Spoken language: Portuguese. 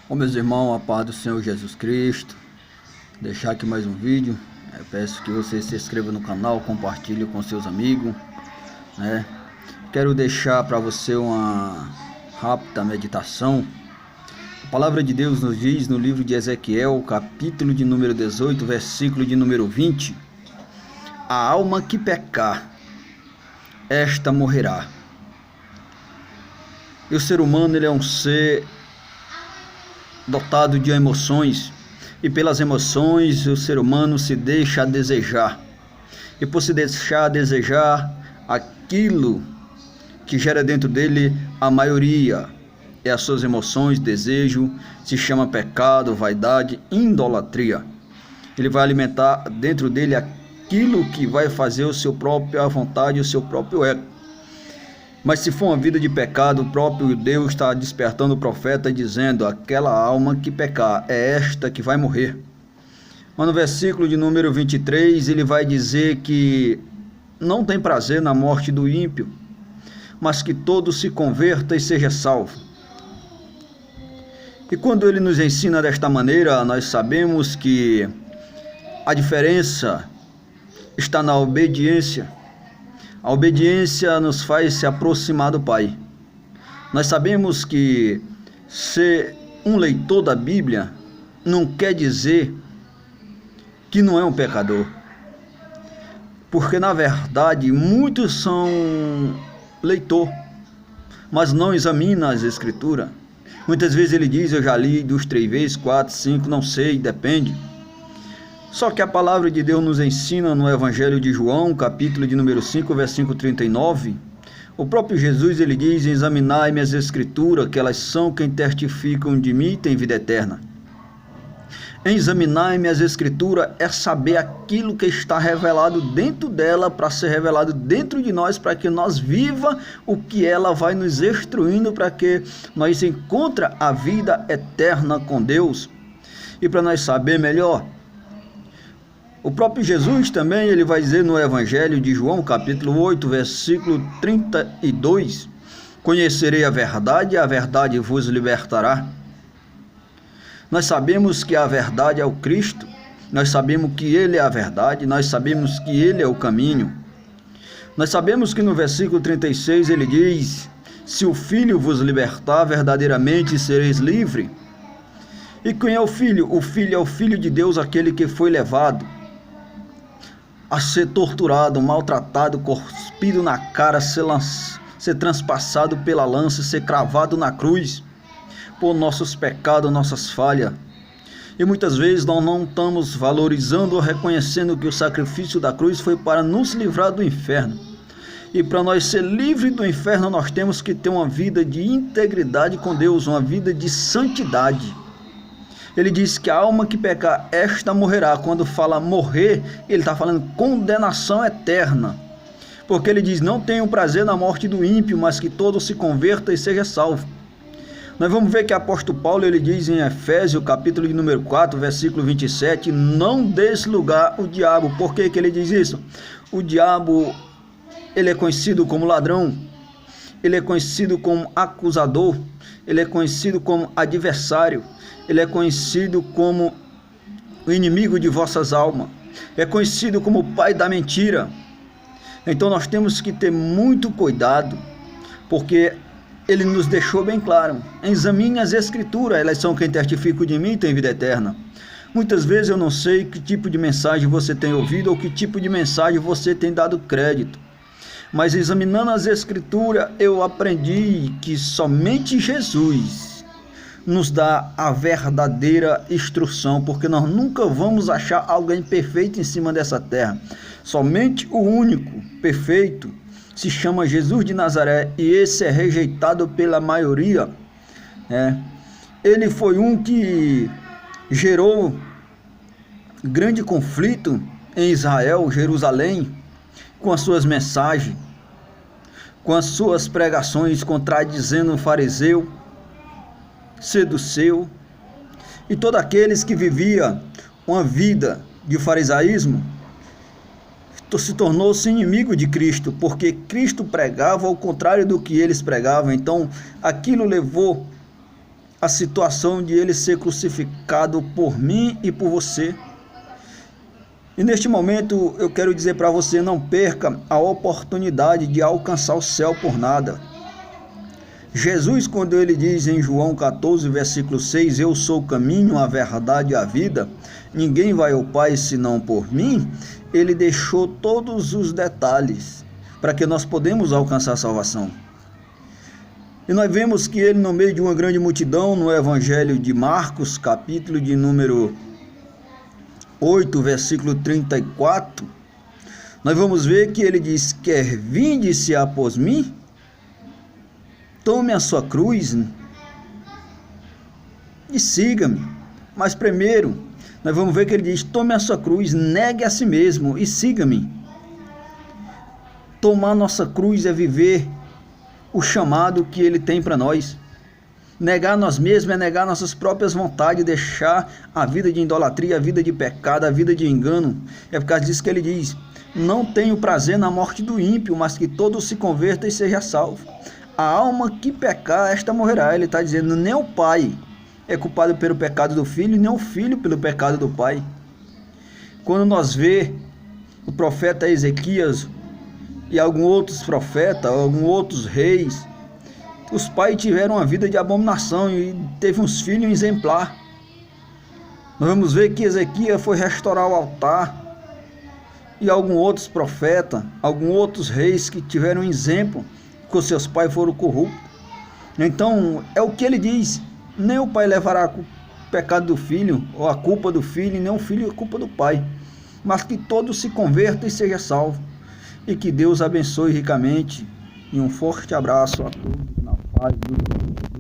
Bom, meus irmãos, a paz do Senhor Jesus Cristo. Deixar aqui mais um vídeo. Peço que você se inscreva no canal, compartilhe com seus amigos, né? Quero deixar para você uma rápida meditação. A palavra de Deus nos diz no livro de Ezequiel, capítulo de número 18, versículo de número 20: a alma que pecar, esta morrerá. E o ser humano, ele é um ser dotado de emoções, e pelas emoções o ser humano se deixa a desejar, e por se deixar a desejar, aquilo que gera dentro dele a maioria é as suas emoções, desejo, se chama pecado, vaidade, idolatria. Ele vai alimentar dentro dele aquilo que vai fazer o seu próprio vontade, o seu próprio ego. Mas se for uma vida de pecado, o próprio Deus está despertando o profeta dizendo: aquela alma que pecar, é esta que vai morrer. Mas no versículo de número 23, ele vai dizer que não tem prazer na morte do ímpio, mas que todo se converta e seja salvo. E quando ele nos ensina desta maneira, nós sabemos que a diferença está na obediência. A obediência nos faz se aproximar do Pai. Nós sabemos que ser um leitor da Bíblia não quer dizer que não é um pecador. Porque, na verdade, muitos são leitor, mas não examina as Escrituras. Muitas vezes ele diz: eu já li 2, 3 vezes, 4, 5, não sei, depende. Só que a palavra de Deus nos ensina no Evangelho de João, capítulo de número 5, versículo 39, o próprio Jesus, ele diz: examinai-me as Escrituras, que elas são quem testificam de mim e tem vida eterna. Examinar-me as Escrituras é saber aquilo que está revelado dentro dela, para ser revelado dentro de nós, para que nós viva o que ela vai nos instruindo, para que nós encontre a vida eterna com Deus. E para nós saber melhor, o próprio Jesus também, ele vai dizer no Evangelho de João, capítulo 8, versículo 32, conhecerei a verdade vos libertará. Nós sabemos que a verdade é o Cristo, nós sabemos que Ele é a verdade, nós sabemos que Ele é o caminho. Nós sabemos que no versículo 36 ele diz: se o Filho vos libertar, verdadeiramente sereis livres. E quem é o Filho? O Filho é o Filho de Deus, aquele que foi levado a ser torturado, maltratado, cuspido na cara, ser transpassado pela lança, ser cravado na cruz, por nossos pecados, nossas falhas. E muitas vezes nós não estamos valorizando ou reconhecendo que o sacrifício da cruz foi para nos livrar do inferno. E para nós ser livres do inferno, nós temos que ter uma vida de integridade com Deus, uma vida de santidade. Ele diz que a alma que pecar, esta morrerá. Quando fala morrer, ele está falando condenação eterna. Porque ele diz: não tenho prazer na morte do ímpio, mas que todo se converta e seja salvo. Nós vamos ver que o apóstolo Paulo, ele diz em Efésios, capítulo de número 4, versículo 27, não desse lugar o diabo. Por que ele diz isso? O diabo, ele é conhecido como ladrão, ele é conhecido como acusador, ele é conhecido como adversário, ele é conhecido como o inimigo de vossas almas, é conhecido como o pai da mentira. Então nós temos que ter muito cuidado, porque ele nos deixou bem claro: examine as Escrituras, elas são quem testificam de mim e tem vida eterna. Muitas vezes eu não sei que tipo de mensagem você tem ouvido ou que tipo de mensagem você tem dado crédito, mas examinando as Escrituras eu aprendi que somente Jesus nos dá a verdadeira instrução, porque nós nunca vamos achar alguém perfeito em cima dessa terra. Somente o único perfeito se chama Jesus de Nazaré, e esse é rejeitado pela maioria. Ele foi um que gerou grande conflito em Israel, Jerusalém, com as suas mensagens, com as suas pregações, contradizendo o fariseu, seduceu, e todos aqueles que viviam uma vida de farisaísmo se tornou-se inimigo de Cristo, porque Cristo pregava ao contrário do que eles pregavam. Então aquilo levou a situação de ele ser crucificado por mim e por você. E neste momento eu quero dizer para você, não perca a oportunidade de alcançar o céu por nada. Jesus, quando ele diz em João 14, versículo 6, eu sou o caminho, a verdade e a vida, ninguém vai ao Pai senão por mim, ele deixou todos os detalhes para que nós podemos alcançar a salvação. E nós vemos que ele, no meio de uma grande multidão, no Evangelho de Marcos, capítulo de número 8, versículo 34, nós vamos ver que ele diz, quer vinde-se após mim? Tome a sua cruz e siga-me. Mas primeiro, nós vamos ver que ele diz, tome a sua cruz, negue a si mesmo e siga-me. Tomar nossa cruz é viver o chamado que ele tem para nós. Negar nós mesmos é negar nossas próprias vontades, deixar a vida de idolatria, a vida de pecado, a vida de engano. É por causa disso que ele diz, não tenho prazer na morte do ímpio, mas que todos se convertam e seja salvo. A alma que pecar, esta morrerá. Ele está dizendo, nem o pai é culpado pelo pecado do filho, nem o filho pelo pecado do pai. Quando nós vê o profeta Ezequias e alguns outros profetas, alguns outros reis, os pais tiveram uma vida de abominação e teve uns filhos exemplar. Nós vamos ver que Ezequias foi restaurar o altar e alguns outros profetas, alguns outros reis que tiveram um exemplo, que os seus pais foram corruptos. Então, é o que ele diz, nem o pai levará o pecado do filho, ou a culpa do filho, nem o filho a culpa do pai, mas que todos se convertam e seja salvo. E que Deus abençoe ricamente, e um forte abraço a todos na paz do Senhor.